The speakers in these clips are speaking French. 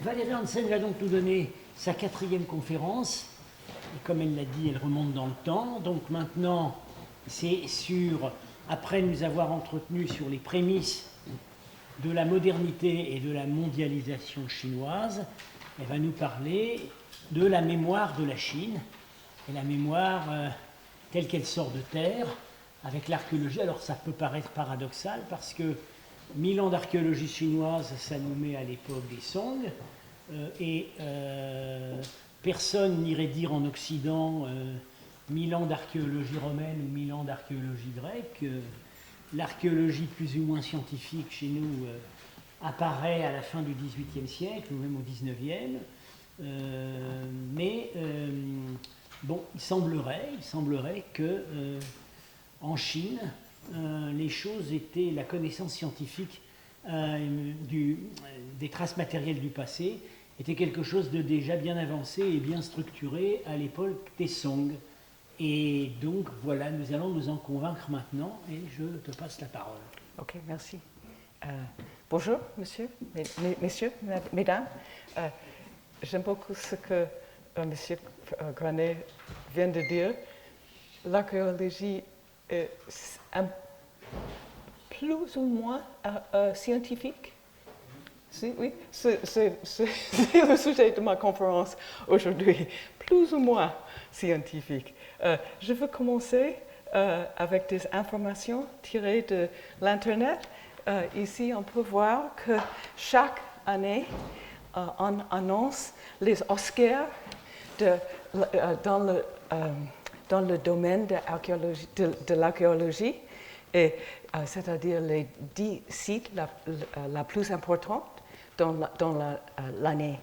Valérie Hansen va donc nous donner sa 4e conférence. Et comme elle l'a dit, elle remonte dans le temps. Donc maintenant, c'est après nous avoir entretenu sur les prémices de la modernité et de la mondialisation chinoise, elle va nous parler de la mémoire de la Chine, et la mémoire telle qu'elle sort de terre, avec l'archéologie. Alors ça peut paraître paradoxal, parce que 1000 ans d'archéologie chinoise, ça nous met à l'époque des Song, et personne n'irait dire en Occident 1000 ans d'archéologie romaine ou 1000 ans d'archéologie grecque. L'archéologie plus ou moins scientifique chez nous apparaît à la fin du XVIIIe siècle, ou même au XIXe. Bon, il semblerait que en Chine, les choses étaient, la connaissance scientifique des traces matérielles du passé était quelque chose de déjà bien avancé et bien structuré à l'époque des Song. Et donc voilà, nous allons nous en convaincre maintenant, et je te passe la parole. Ok, merci. Bonjour, messieurs, mesdames. J'aime beaucoup ce que monsieur Granet vient de dire. L'archéologie est plus ou moins scientifique. Oui, c'est le sujet de ma conférence aujourd'hui, plus ou moins scientifique. Je veux commencer avec des informations tirées de l'Internet. Ici, on peut voir que chaque année, on annonce les Oscars dans le domaine de l'archéologie, c'est-à-dire les 10 sites la plus importante dans l'année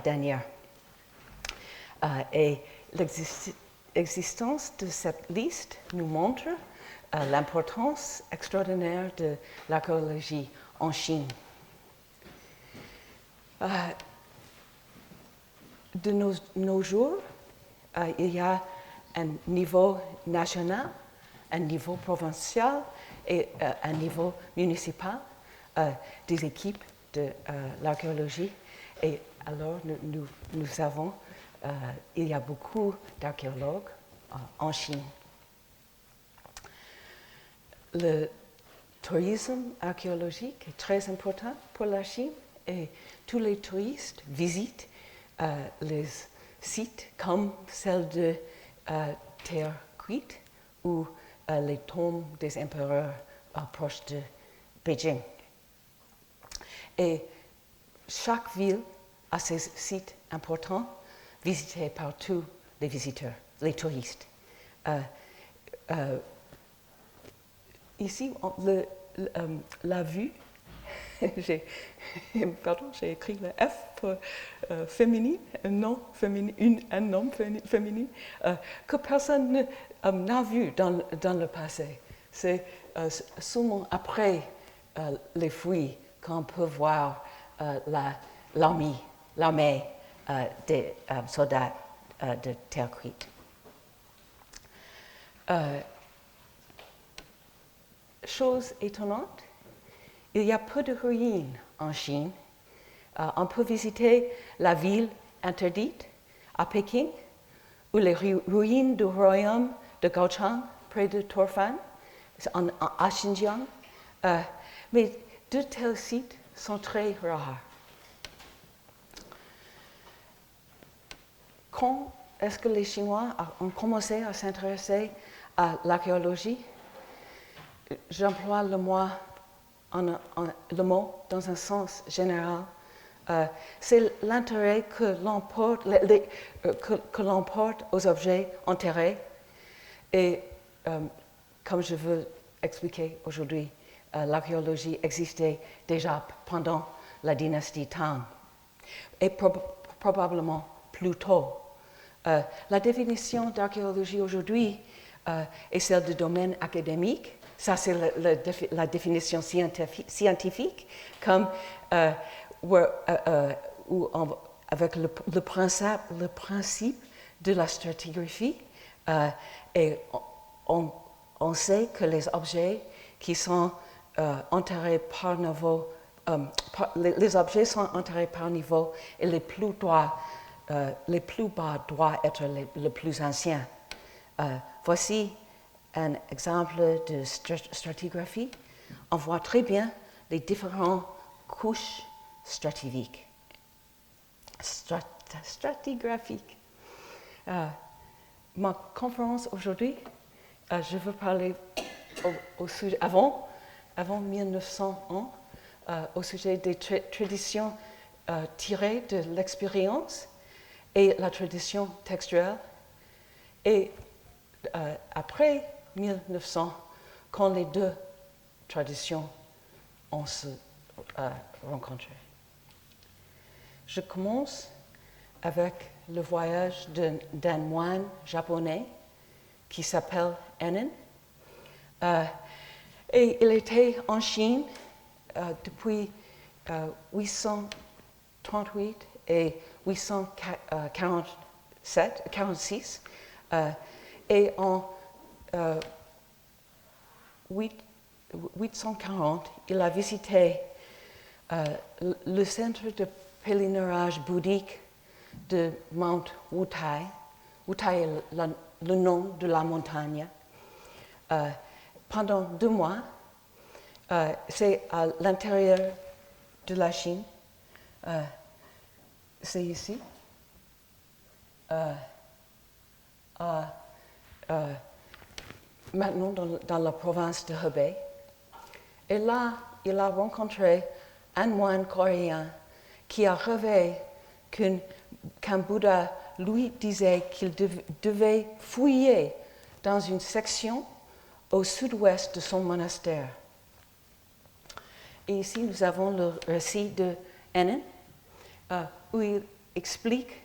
dernière. Et l'existence de cette liste nous montre l'importance extraordinaire de l'archéologie en Chine. De nos jours, il y a un niveau national, un niveau provincial et un niveau municipal des équipes de l'archéologie. Et alors, nous savons, il y a beaucoup d'archéologues en Chine. Le tourisme archéologique est très important pour la Chine, et tous les touristes visitent les sites comme celle de Terre Cuite ou les tombes des empereurs proches de Beijing. Et chaque ville a ses sites importants visités par tous les visiteurs, les touristes. Ici, la vue, j'ai écrit le F pour féminine, un nom féminin, que personne n'a vu dans le passé. C'est seulement après les fouilles qu'on peut voir l'armée des soldats de Terre Cuite. Chose étonnante, il y a peu de ruines en Chine. On peut visiter la ville interdite à Pékin, ou les ruines du royaume de Gaochang, près de Torfan, à Xinjiang. Mais de tels sites sont très rares. Quand est-ce que les Chinois ont commencé à s'intéresser à l'archéologie? J'emploie le mot dans un sens général. C'est l'intérêt que l'on porte aux objets enterrés. Et comme je veux expliquer aujourd'hui, l'archéologie existait déjà pendant la dynastie Tang, et probablement plus tôt. La définition d'archéologie aujourd'hui est celle du domaine académique. Ça, c'est la définition scientifique, comme avec le principe de la stratigraphie. Et on sait que les objets qui sont enterrés par les objets sont enterrés par niveau et les plus bas doivent être le plus anciens. Voici un exemple de stratigraphie. On voit très bien les différentes couches stratigraphiques. Ma conférence aujourd'hui, je veux parler au sujet, avant 1901, au sujet des traditions tirées de l'expérience et la tradition textuelle. Et après 1900, quand les deux traditions ont se rencontré. Je commence avec le voyage d'un moine japonais qui s'appelle Ennen. Et il était en Chine depuis 838 et 846. Et en 840, il a visité le centre de pèlerinage bouddhique de Mount Wutai. Wutai est le nom de la montagne. Pendant 2 mois, c'est à l'intérieur de la Chine. C'est ici. Maintenant dans la province de Hebei. Et là, il a rencontré un moine coréen qui a rêvé qu'un Bouddha lui disait qu'il devait fouiller dans une section au sud-ouest de son monastère. Et ici, nous avons le récit de Ennen, où il explique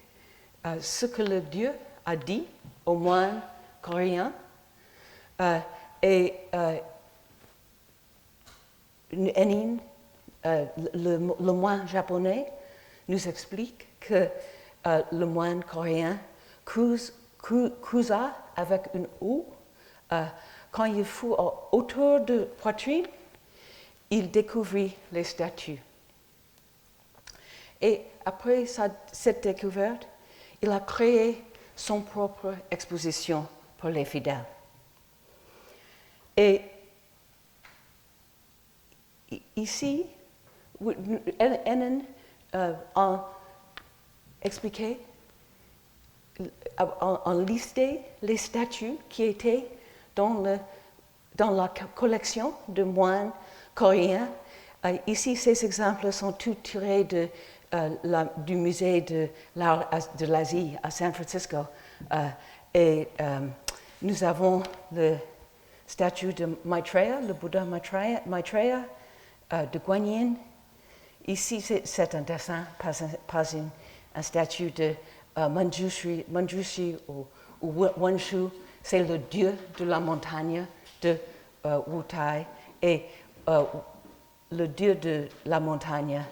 ce que le Dieu a dit au moine coréen. Ennen, le moine japonais, nous explique que le moine coréen creusa avec une houe. Quand il fut autour de poitrine, il découvrit les statues. Et après cette découverte, il a créé son propre exposition pour les fidèles. Et ici, Ennen a expliqué, a listé les statues qui étaient dans la collection de moines coréens. Ici, ces exemples sont tous tirés du musée de l'art de l'Asie à San Francisco. Nous avons la statue de Maitreya, le Bouddha Maitreya de Guanyin. Ici, c'est un dessin, pas une statue de Manjushri ou Wanshu. C'est le dieu de la montagne de Wutai. Et le dieu de la montagne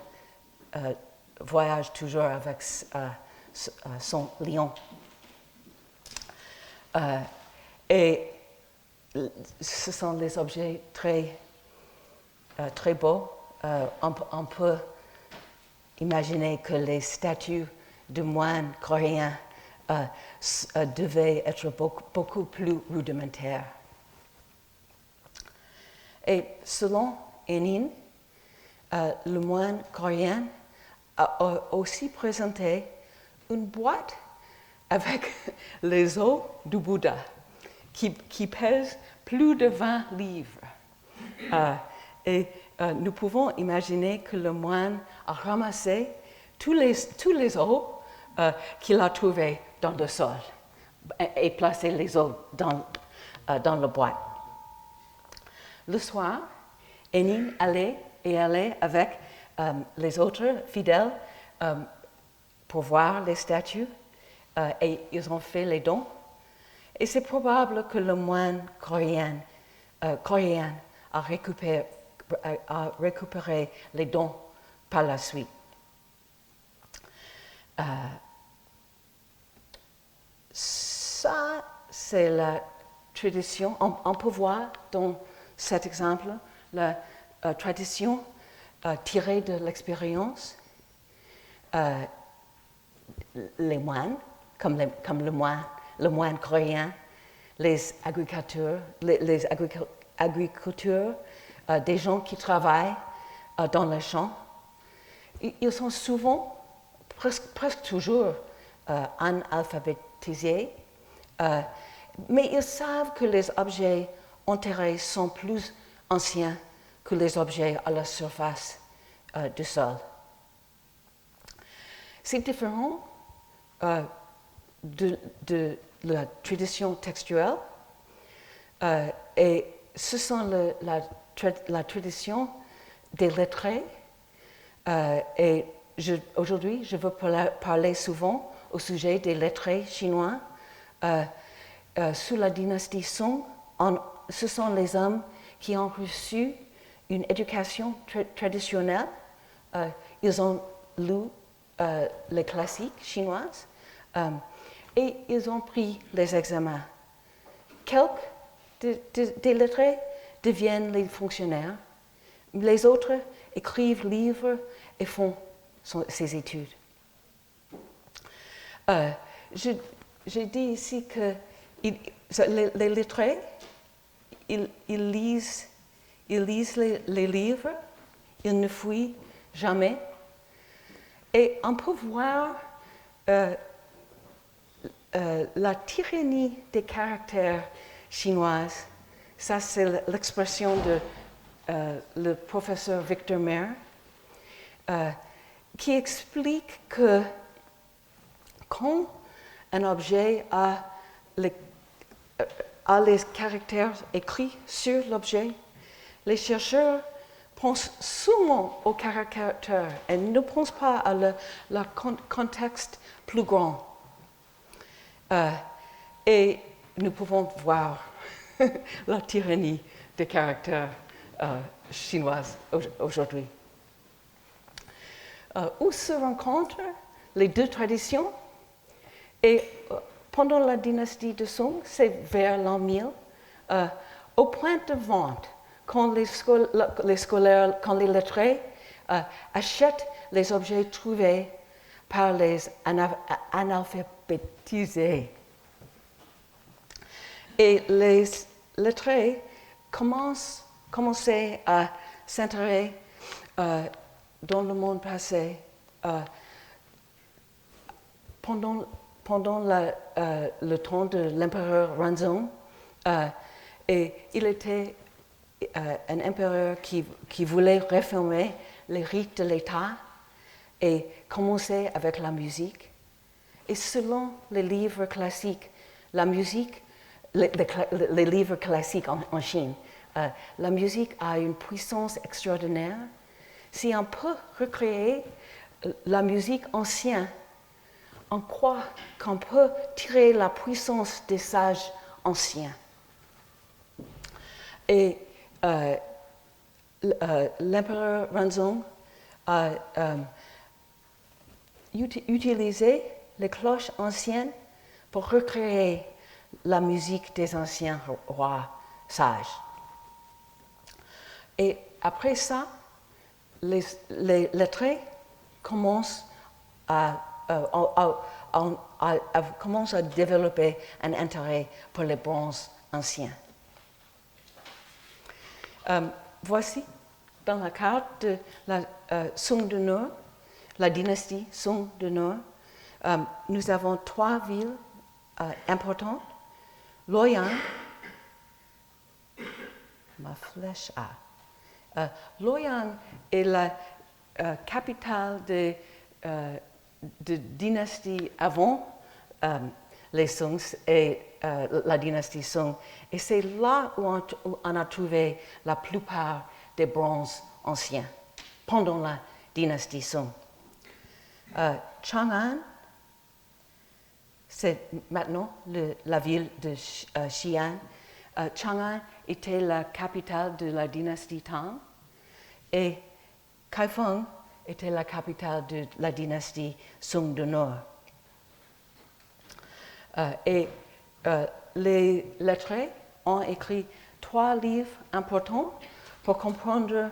voyage toujours avec son lion. Et ce sont des objets très beaux. On peut imaginer que les statues de moines coréens devaient être beaucoup plus rudimentaires. Et selon Ennen, le moine coréen a aussi présenté une boîte avec les os du Bouddha qui pèse plus de 20 livres. Nous pouvons imaginer que le moine a ramassé tous les os qu'il a trouvés dans le sol et placé les os dans la boîte. Le soir, Ennen allait avec les autres fidèles pour voir les statues et ils ont fait les dons. Et c'est probable que le moine coréen a récupéré les dons par la suite. Ça, c'est la tradition. On peut voir dans cet exemple la tradition tirés de l'expérience. Les moines, comme le moine coréen, les agriculteurs, des gens qui travaillent dans les champs, ils sont souvent, presque toujours, analphabétisés, mais ils savent que les objets enterrés sont plus anciens que les objets à la surface du sol. C'est différent de la tradition textuelle et ce sont la tradition des lettrés et aujourd'hui je veux parler souvent au sujet des lettrés chinois. Sous la dynastie Song, ce sont les hommes qui ont reçu une éducation traditionnelle. Ils ont lu les classiques chinoises et ils ont pris les examens. Quelques des lettrés deviennent les fonctionnaires, les autres écrivent livres et font ces études. J'ai dit ici que les lettrés, ils lisent les livres, ils ne fuient jamais. Et on peut voir la tyrannie des caractères chinoises. Ça, c'est l'expression de le professeur Victor Mair, qui explique que quand un objet a les caractères écrits sur l'objet, les chercheurs pensent souvent aux caractères et ne pensent pas à le contexte plus grand. Et nous pouvons voir la tyrannie des caractères chinois aujourd'hui. Où se rencontrent les deux traditions? Et pendant la dynastie de Song, c'est vers l'an 1000, au point de vente, quand les scolaires, quand les lettrés achètent les objets trouvés par les analphabétisés. Et les lettrés commençaient à s'intéresser dans le monde passé pendant le temps de l'empereur Ranzong. Et il était un empereur qui voulait réformer les rites de l'État et commencer avec la musique. Et selon les livres classiques, la musique, les livres classiques en Chine, la musique a une puissance extraordinaire. Si on peut recréer la musique ancienne, on croit qu'on peut tirer la puissance des sages anciens. Et l'empereur Ranzong a utilisé les cloches anciennes pour recréer la musique des anciens rois sages. Et après ça, les lettrés commencent à développer un intérêt pour les bronzes anciens. Voici dans la carte de la Song du Nord, la dynastie Song du Nord, nous avons 3 villes importantes. Luoyang, ma flèche A. Luoyang est la capitale de dynastie avant les Song et la dynastie Song. Et c'est là où on a trouvé la plupart des bronzes anciens, pendant la dynastie Song. Chang'an, c'est maintenant la ville de Xi'an. Chang'an était la capitale de la dynastie Tang et Kaifeng était la capitale de la dynastie Song du Nord. Les lettrés ont écrit 3 livres importants pour comprendre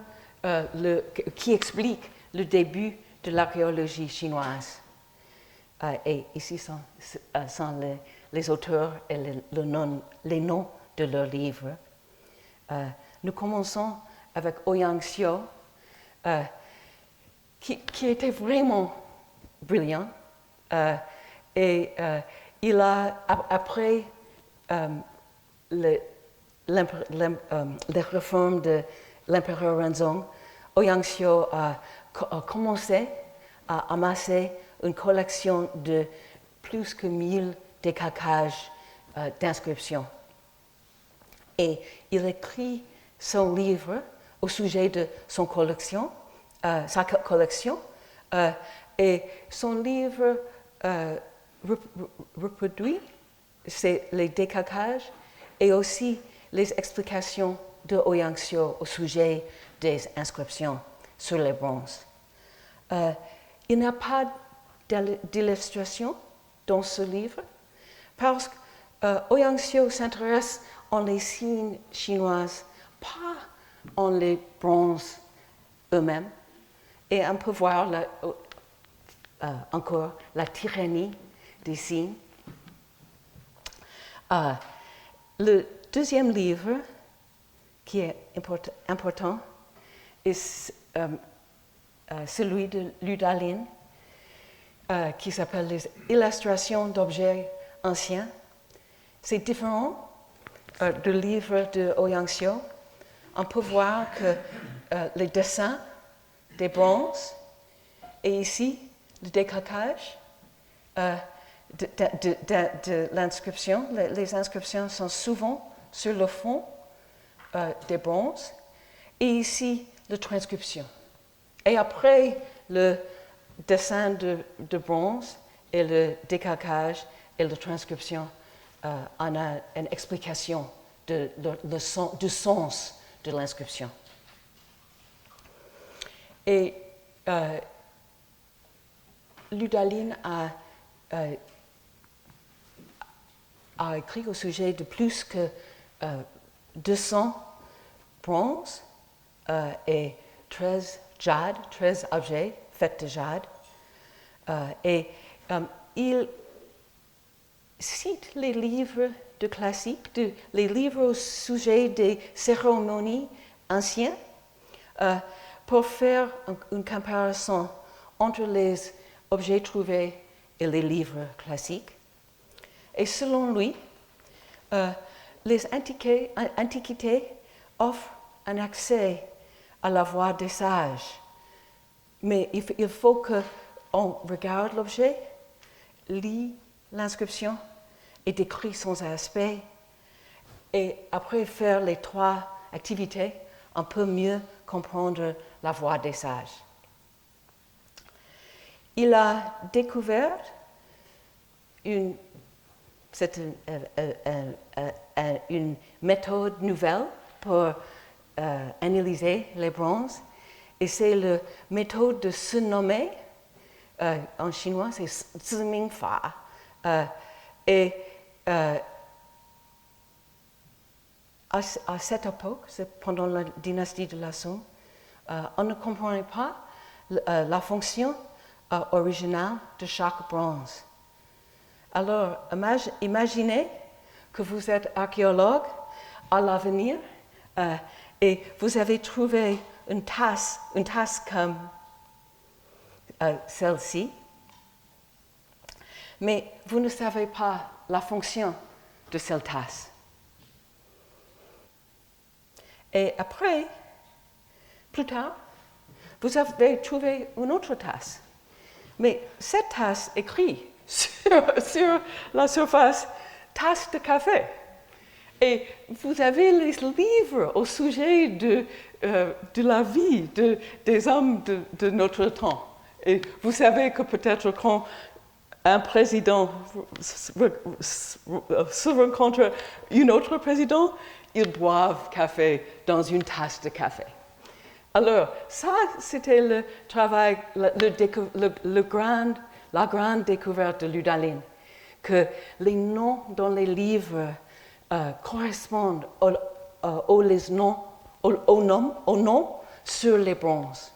qui explique le début de l'archéologie chinoise. Et ici sont les auteurs et les noms de leurs livres. Nous commençons avec Ouyang Xiu, qui était vraiment brillant. Et il a, après les réformes de l'empereur Renzong, Ouyang Xiu a commencé à amasser une collection de plus que 1000 décalcages d'inscriptions. Et il écrit son livre au sujet de sa collection, et son livre reproduit les décalcages et aussi les explications de Ouyang Xiu au sujet des inscriptions sur les bronzes. Il n'y a pas d'illustration dans ce livre parce que Ouyang Xiu s'intéresse en les signes chinoises, pas en les bronzes eux-mêmes. Et on peut voir encore la tyrannie des signes. Le deuxième livre qui est important est celui de Lu Dalin, qui s'appelle Les illustrations d'objets anciens. C'est différent du livre de Ouyang Xiu. On peut voir que les dessins des bronzes et ici le décalcage de l'inscription. Les inscriptions sont souvent sur le fond des bronzes et ici la transcription. Et après le dessin de bronze et le décalcage et la transcription, on a une explication du sens de l'inscription. Et Lu Dalin a écrit au sujet de plus que 200 bronzes et 13 objets faits de jade. Et il cite les livres de classiques, les livres au sujet des cérémonies anciennes, pour faire une comparaison entre les objets trouvés et les livres classiques. Et selon lui, les antiquités offrent un accès à la voix des sages. Mais il faut qu'on regarde l'objet, lit l'inscription et décrit son aspect. Et après faire les 3 activités, on peut mieux comprendre la voix des sages. Il a découvert une méthode nouvelle pour analyser les bronzes, et c'est la méthode de se nommer. En chinois, c'est Ziming Fa. Et à cette époque, c'est pendant la dynastie de la Song, on ne comprenait pas la fonction originale de chaque bronze. Alors, imaginez que vous êtes archéologue à l'avenir et vous avez trouvé une tasse comme celle-ci, mais vous ne savez pas la fonction de cette tasse. Et après, plus tard, vous avez trouvé une autre tasse. Mais cette tasse écrit sur la surface « tasse de café ». Et vous avez les livres au sujet de la vie des hommes de notre temps. Et vous savez que peut-être quand un président se rencontre un autre président, ils boivent café dans une tasse de café. Alors, ça, c'était le travail, la grande découverte de Lu Dalin, que les noms dans les livres correspondent aux noms sur les bronzes.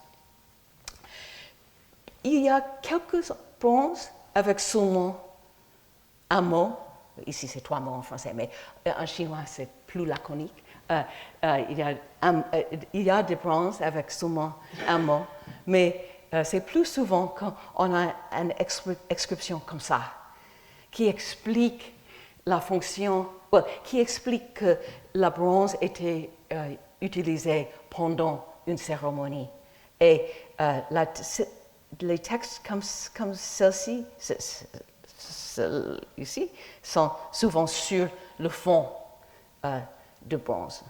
Il y a quelques bronzes avec seulement un mot. Ici, c'est 3 mots en français, mais en chinois, c'est plus laconique. Il y a des bronzes avec seulement un mot, mais c'est plus souvent quand on a une inscription comme ça, qui explique la fonction, qui explique que la bronze était utilisée pendant une cérémonie. Et les textes comme celle-ci, ici, sont souvent sur le fond de bronze.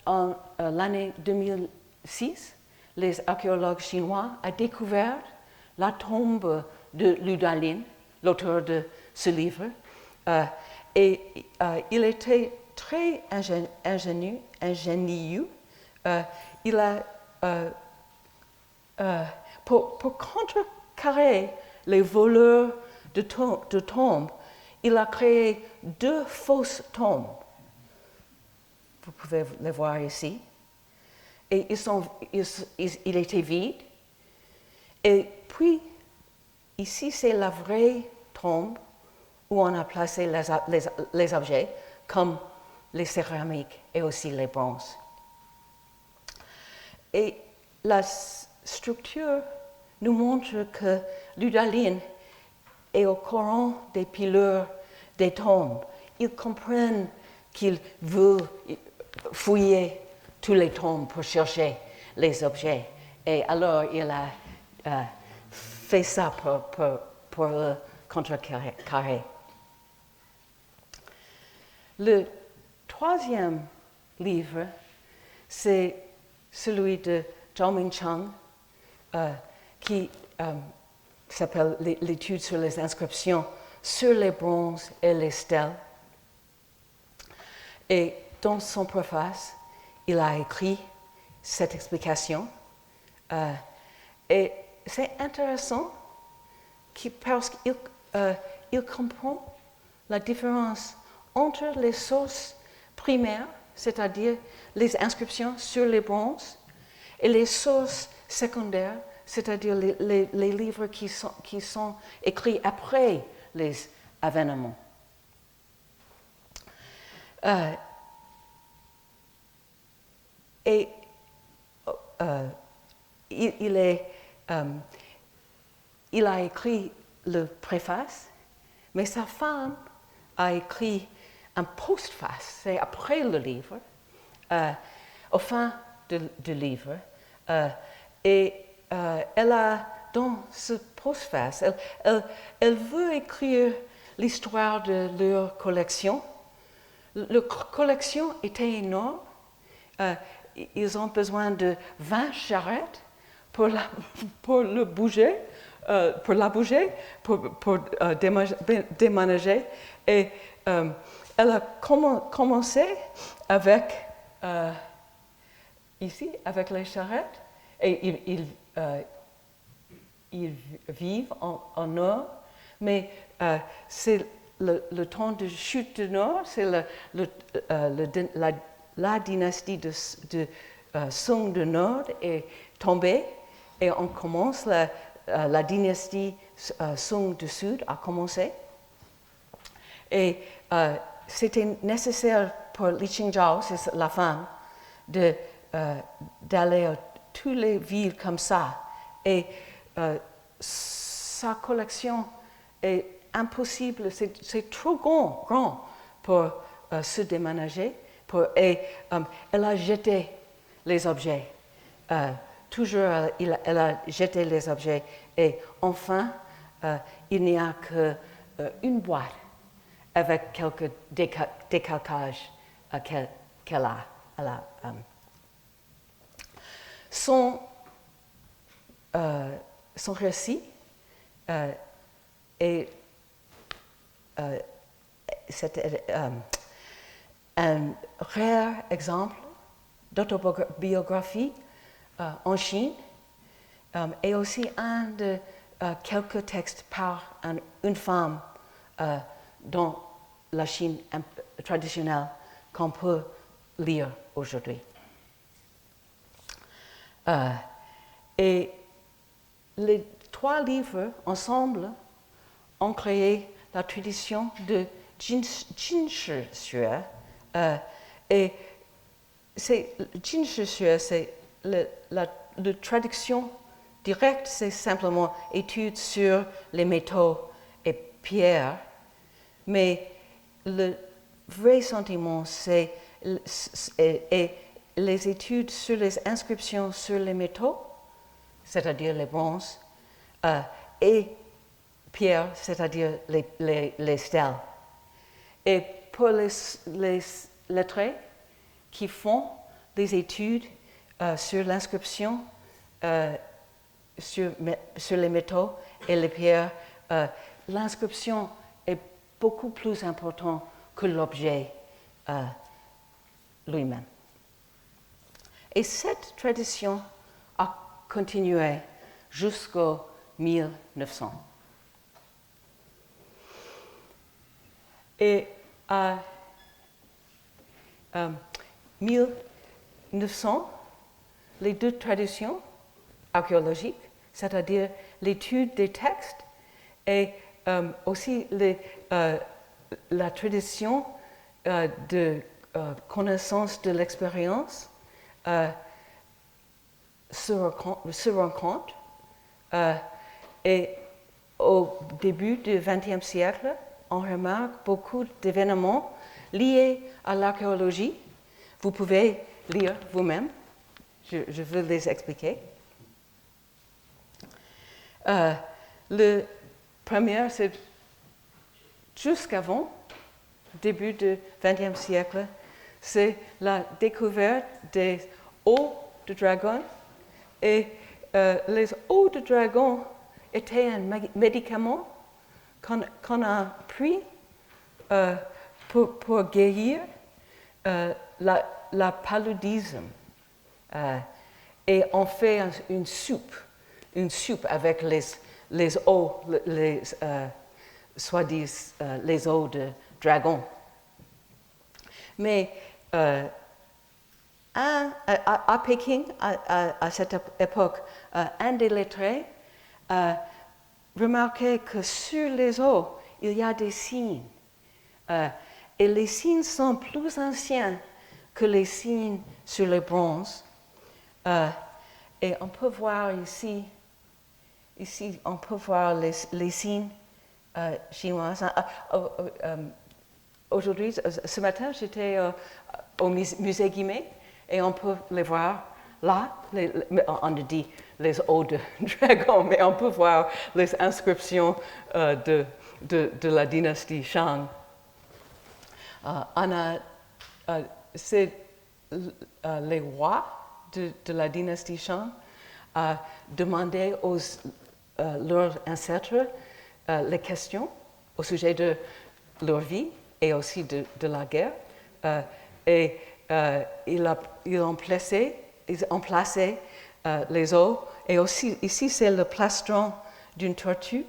En l'année 2006, les archéologues chinois ont découvert la tombe de Lu Dalin, l'auteur de ce livre, et il était très ingénieux. Il a, pour contrecarrer les voleurs de tombes, il a créé 2 fausses tombes. Vous pouvez les voir ici. Et il était vide. Et puis, ici, c'est la vraie tombe où on a placé les objets, comme les céramiques et aussi les bronzes. Et la structure nous montre que Lu Dalin est au courant des pilleurs des tombes. Ils comprennent qu'il veut fouiller tous les tombes pour chercher les objets. Et alors, il a fait ça pour le contrecarrer. Le 3e livre, c'est celui de Zhao Mingcheng, qui s'appelle L'étude sur les inscriptions sur les bronzes et les stèles. Et dans son préface, il a écrit cette explication. Et c'est intéressant parce qu'il comprend la différence entre les sources primaires, c'est-à-dire les inscriptions sur les bronzes, et les sources secondaires, c'est-à-dire les livres qui sont écrits après les événements. Et il a écrit le préface, mais sa femme a écrit un postface, c'est après le livre, au fin du livre, et elle a, dans ce postface, elle veut écrire l'histoire de leur collection. Leur collection était énorme. Ils ont besoin de 20 charrettes pour la bouger, pour déménager. Et elle a commencé avec, ici, avec les charrettes. Et ils vivent en nord, mais c'est le temps de chute du nord, c'est la dynastie de Song du nord est tombée et on commence, la dynastie Song du sud a commencé. Et c'était nécessaire pour Li Qingzhao, c'est la femme, d'aller à toutes les villes comme ça. Et sa collection est impossible, c'est trop grand pour se déménager. Et elle a jeté les objets. Toujours, elle a jeté les objets. Et enfin, il n'y a qu'une boîte avec quelques décalcages qu'elle a. Son récit est un rare exemple d'autobiographie en Chine et aussi un de quelques textes par une femme dans la Chine traditionnelle qu'on peut lire aujourd'hui. Et les 3 livres ensemble ont créé la tradition de Jinshi Xue. Et Jinshi Xue, c'est la traduction directe, c'est simplement étude sur les métaux et pierres, mais le vrai sentiment, c'est les études sur les inscriptions sur les métaux, c'est-à-dire les bronzes, et pierres, c'est-à-dire les stèles. Et pour les lettrés qui font des études sur l'inscription sur les métaux et les pierres, l'inscription est beaucoup plus importante que l'objet lui-même. Et cette tradition a continué jusqu'au 1900. Et à 1900, les 2 traditions archéologiques, c'est-à-dire l'étude des textes et aussi la tradition de connaissance de l'expérience se rencontrent. Et au début du XXe siècle, on remarque beaucoup d'événements liés à l'archéologie. Vous pouvez lire vous-même, je veux les expliquer. Le premier, c'est jusqu'avant, début du XXe siècle, c'est la découverte des os de dragon. Et les os de dragon étaient un médicament qu'on a pris pour guérir la paludisme. Et on fait une soupe avec les os, soit-disant les os de dragon. Mais à Pékin, à cette époque, un des lettrés remarquait que sur les os, il y a des signes. Et les signes sont plus anciens que les signes sur les bronzes. Et on peut voir ici on peut voir les signes chinois. Aujourd'hui, ce matin, j'étais au musée Guimet et on peut les voir là. On dit les os de dragon, mais on peut voir les inscriptions de la dynastie Shang. C'est les rois de la dynastie Shang demandaient leurs ancêtres les questions au sujet de leur vie et aussi de la guerre. Et ils ont placé les os. Et aussi, ici, c'est le plastron d'une tortue.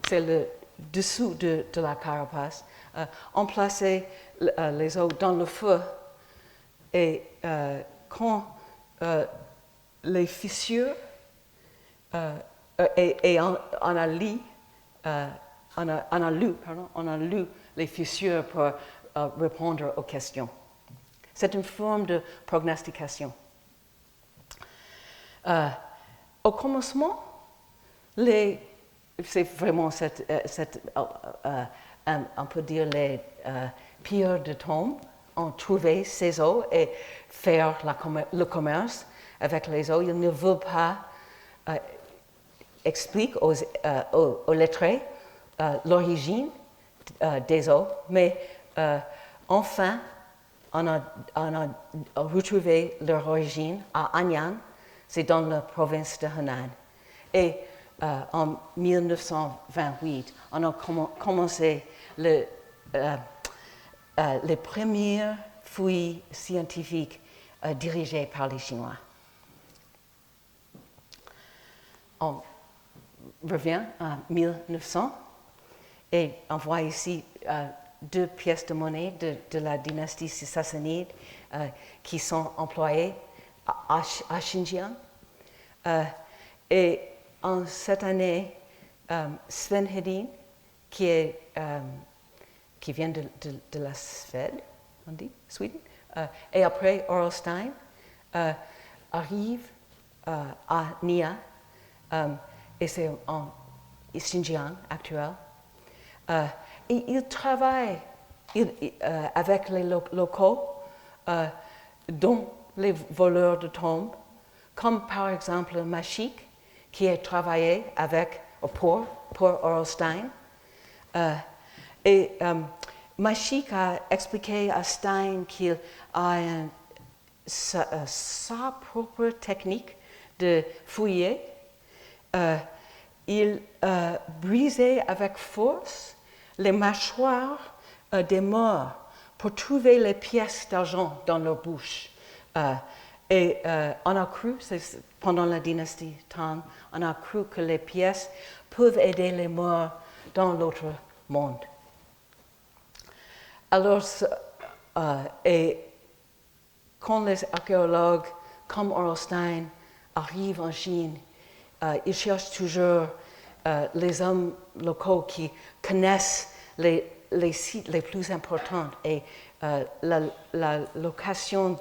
C'est le dessous de la carapace. On plaçait les os dans le feu. Et quand les fissures, et on a lu les fissures pour répondre aux questions. C'est une forme de prognostication. Au commencement, c'est vraiment on peut dire les pilleurs de tombes ont trouvé ces os et faire le commerce avec les os. Ils ne veulent pas expliquer aux lettrés l'origine des os, mais enfin, on a retrouvé leur origine à Anyang, c'est dans la province de Henan. Et en 1928, on a commencé les premières fouilles scientifiques dirigées par les Chinois. On revient à 1900 et on voit ici 2 pièces de monnaie de la dynastie sassanide qui sont employés à Xinjiang. Et en cette année, Sven Hedin, qui vient de la Suède, on dit, Sweden, et après Orelstein, arrive à Nia, et c'est en Xinjiang actuel. Et il travaille avec les locaux, dont les voleurs de tombes, comme par exemple Machik, qui a travaillé pour Orelstein. Machik a expliqué à Stein qu'il a sa propre technique de fouiller. Il brisait avec force les mâchoires des morts pour trouver les pièces d'argent dans leur bouche. On a cru, pendant la dynastie Tang, on a cru que les pièces peuvent aider les morts dans l'autre monde. Alors, quand les archéologues comme Orelstein arrivent en Chine, ils cherchent toujours les hommes locaux qui connaissent les sites les plus importants et la location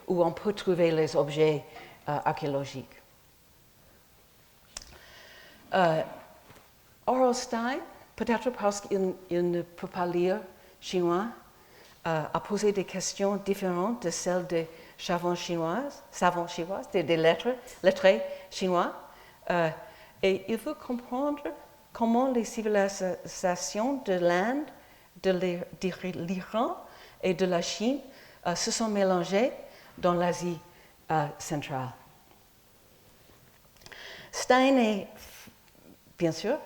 où on peut trouver les objets archéologiques. Orelstein, peut-être parce qu'il ne peut pas lire chinois, a posé des questions différentes de celles des savants chinois, des lettrés chinois, et il veut comprendre comment les civilisations de l'Inde, de l'Iran et de la Chine se sont mélangées dans l'Asie centrale. Stein est bien sûr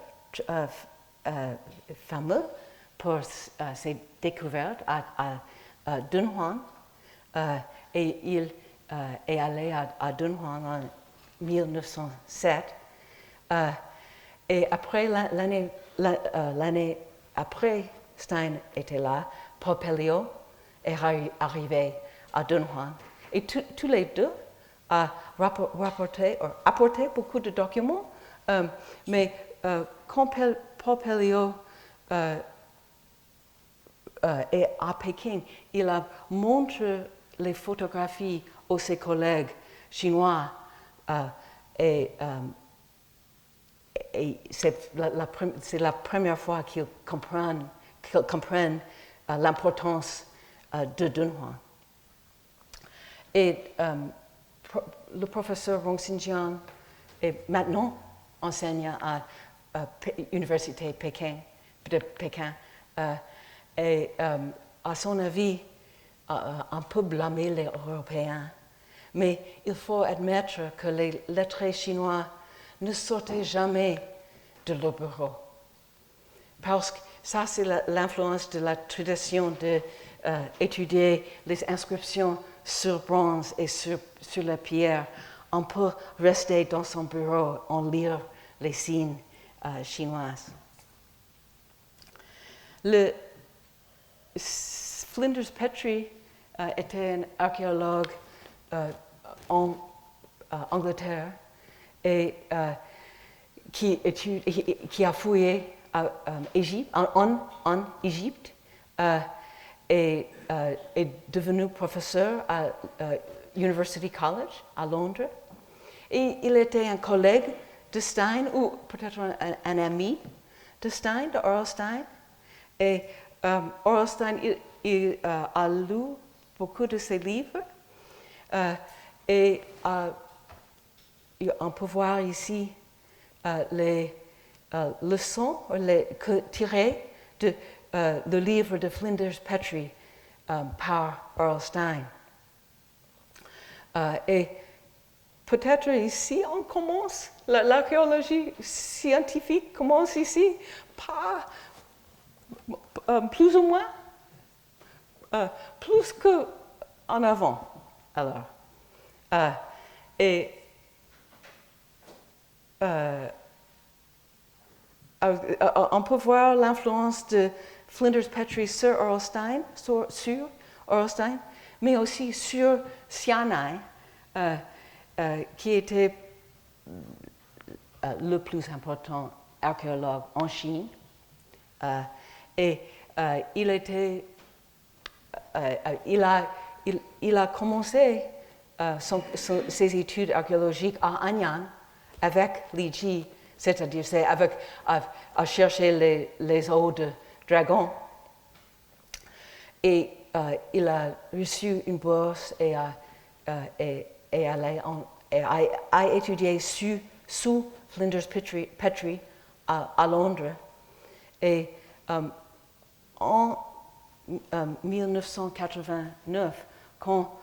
fameux pour ses découvertes à Dunhuang, et il est allé à Dunhuang en 1907. Et après l'année après Stein était là, Paul Pelliot est arrivé à Dunhuang. Et tous les deux ont apporté beaucoup de documents, mais quand Paul Pelliot est à Pékin, il a montré les photographies à ses collègues chinois, et c'est la première fois qu'ils comprennent l'importance de Dunhuang. Et le professeur Wang Xinjiang est maintenant enseignant à l'université de Pékin. Et à son avis, on peut blâmer les Européens, mais il faut admettre que les lettrés chinois ne sortaient jamais de leur bureau. Parce que ça, c'est l'influence de la tradition d'étudier les inscriptions sur bronze et sur la pierre. On peut rester dans son bureau en lire les signes chinois. Flinders Petrie était un archéologue en Angleterre et qui a fouillé en Égypte et est devenu professeur à University College à Londres. Et il était un collègue de Stein, ou peut-être un ami de Stein, de Orelstein. Et Orelstein, il a lu beaucoup de ses livres. Et on peut voir ici les leçons tirées de le livre de Flinders Petrie par Orelstein. Et peut-être ici, on commence, l'archéologie scientifique commence ici, par plus ou moins, plus qu'en avant. Alors, on peut voir l'influence de Flinders Petrie sur Orelstein, mais aussi sur Xianai, qui était le plus important archéologue en Chine. Et il a commencé ses études archéologiques à Anyang avec Li Ji, c'est-à-dire à chercher les os de dragon. Et il a reçu une bourse et a étudié sous Flinders Petrie à Londres. Et en 1989, quand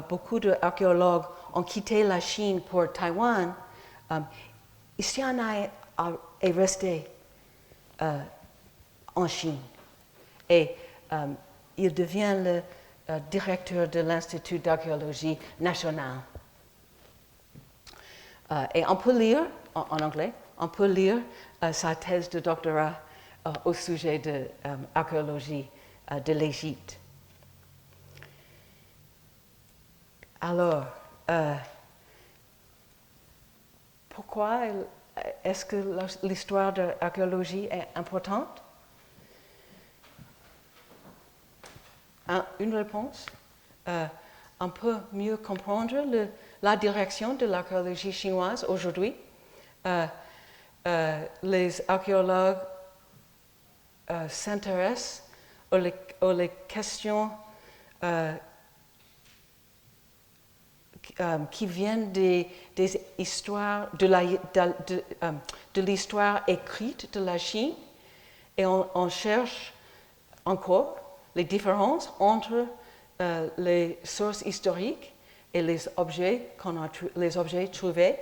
beaucoup d'archéologues ont quitté la Chine pour Taïwan, Xianai est resté en Chine. Et il devient le directeur de l'Institut d'archéologie national. Et on peut lire, en anglais, on peut lire sa thèse de doctorat au sujet de l'archéologie de l'Égypte. Alors, pourquoi est-ce que l'histoire de l'archéologie est importante? Une réponse. On peut mieux comprendre la direction de l'archéologie chinoise aujourd'hui. Les archéologues s'intéressent aux questions qui viennent des histoires de l'histoire écrite de la Chine, et on cherche encore les différences entre les sources historiques et les objets trouvés.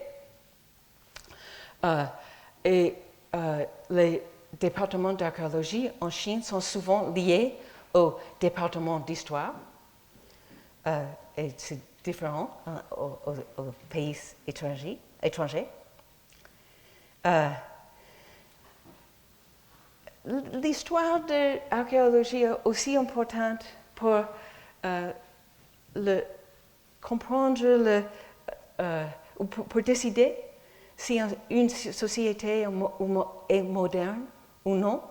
Les départements d'archéologie en Chine sont souvent liés au département d'histoire, et c'est différent aux pays étrangers. L'histoire de l'archéologie est aussi importante pour comprendre ou pour décider si une société est moderne ou non.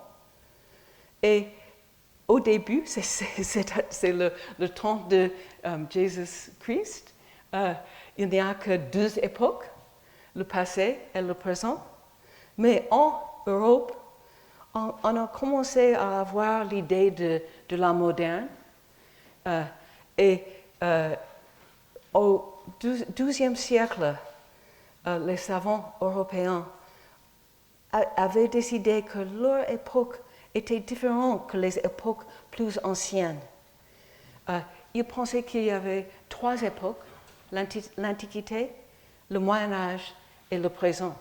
Et au début, c'est le temps de Jésus-Christ. Il n'y a que 2 époques, le passé et le présent. Mais en Europe, on a commencé à avoir l'idée de la moderne. Au XIIe siècle, les savants européens avaient décidé que leur époque était différente que les époques plus anciennes. Ils pensaient qu'il y avait 3 époques, l'Antiquité, le Moyen Âge et le présent.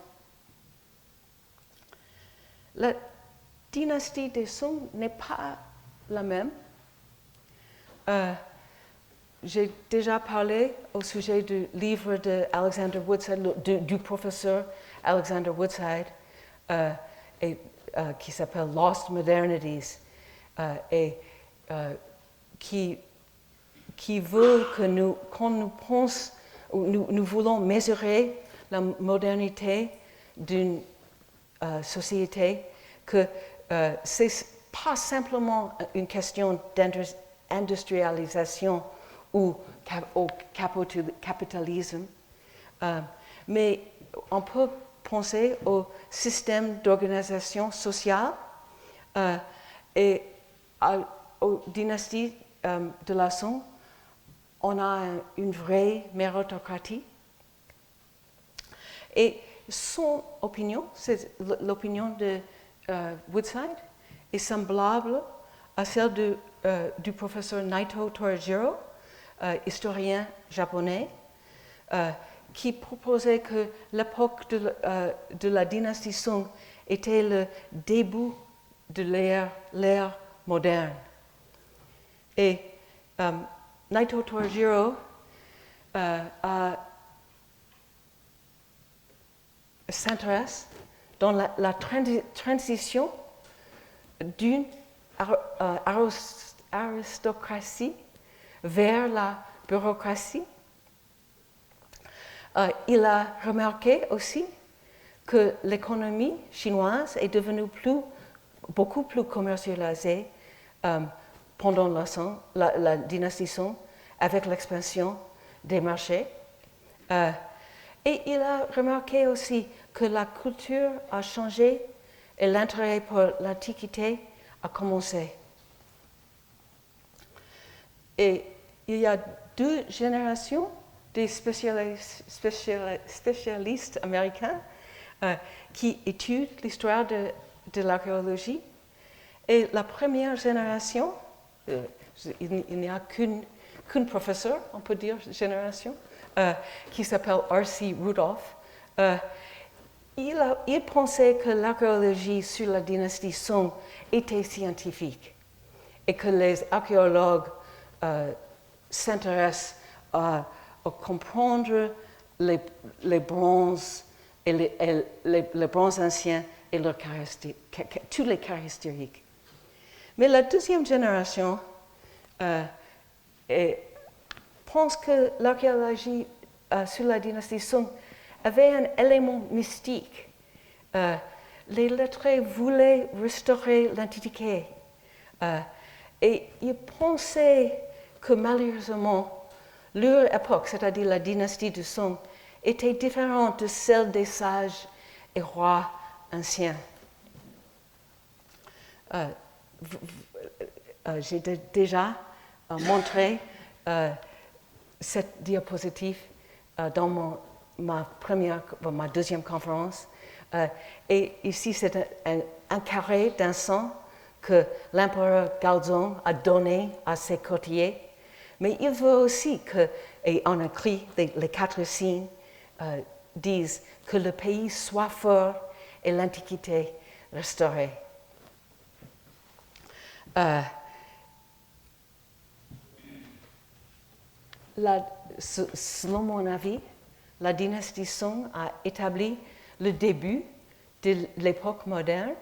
La dynastie des Song n'est pas la même. J'ai déjà parlé au sujet du livre de Alexander Woodside, du professeur Alexander Woodside, qui s'appelle Lost Modernities, et qui veut que quand nous pensons, nous voulons mesurer la modernité d'une société, que c'est pas simplement une question d'industrialisation ou au capitalisme, mais on peut penser au système d'organisation sociale et aux dynasties de la Song. On a une vraie méritocratie. Et son opinion, c'est l'opinion de Woodside, est semblable à celle du professeur Naito Torajiro, historien japonais, qui proposait que l'époque de la dynastie Song était le début de l'ère moderne. Et Naito Torajiro s'intéresse dans la transition d'une aristocratie vers la bureaucratie. Il a remarqué aussi que l'économie chinoise est devenue beaucoup plus commercialisée pendant la dynastie Song avec l'expansion des marchés. Et il a remarqué aussi que la culture a changé et l'intérêt pour l'Antiquité a commencé. Et il y a 2 générations des spécialistes américains qui étudient l'histoire de l'archéologie. Et la première génération, il n'y a qu'un professeur, on peut dire génération, qui s'appelle R.C. Rudolph. Il pensait que l'archéologie sur la dynastie Song était scientifique et que les archéologues s'intéressent à comprendre les bronzes et les bronzes anciens et leurs toutes les caractéristiques. Mais la deuxième génération pense que l'archéologie sur la dynastie Song avait un élément mystique. Les lettrés voulaient restaurer l'Antiquité et ils pensaient que malheureusement leur époque, c'est-à-dire la dynastie de Song, était différente de celle des sages et rois anciens. J'ai déjà montré cette diapositive dans ma deuxième conférence. Et ici, c'est un carré d'un sang que l'empereur Gaozong a donné à ses courtiers. Mais il veut aussi que, et en écrit, les 4 signes disent que le pays soit fort et l'Antiquité restaurée. Selon mon avis, la dynastie Song a établi le début de l'époque moderne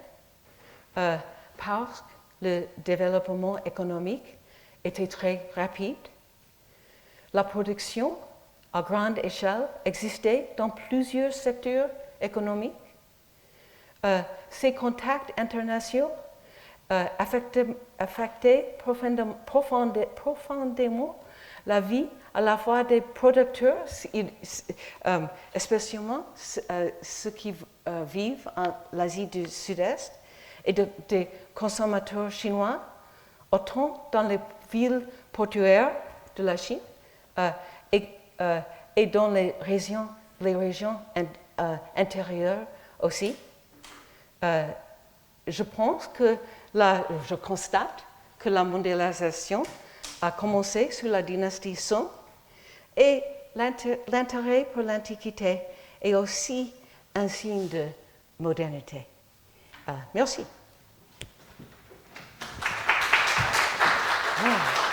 parce que le développement économique était très rapide. La production à grande échelle existait dans plusieurs secteurs économiques. Ces contacts internationaux affectaient profondément la vie à la fois des producteurs, spécialement ceux qui vivent en l'Asie du Sud-Est, et des consommateurs chinois, autant dans les villes portuaires de la Chine et dans les régions intérieures aussi. Je constate que la mondialisation a commencé sous la dynastie Song et l'intérêt pour l'Antiquité est aussi un signe de modernité. Merci. Wow.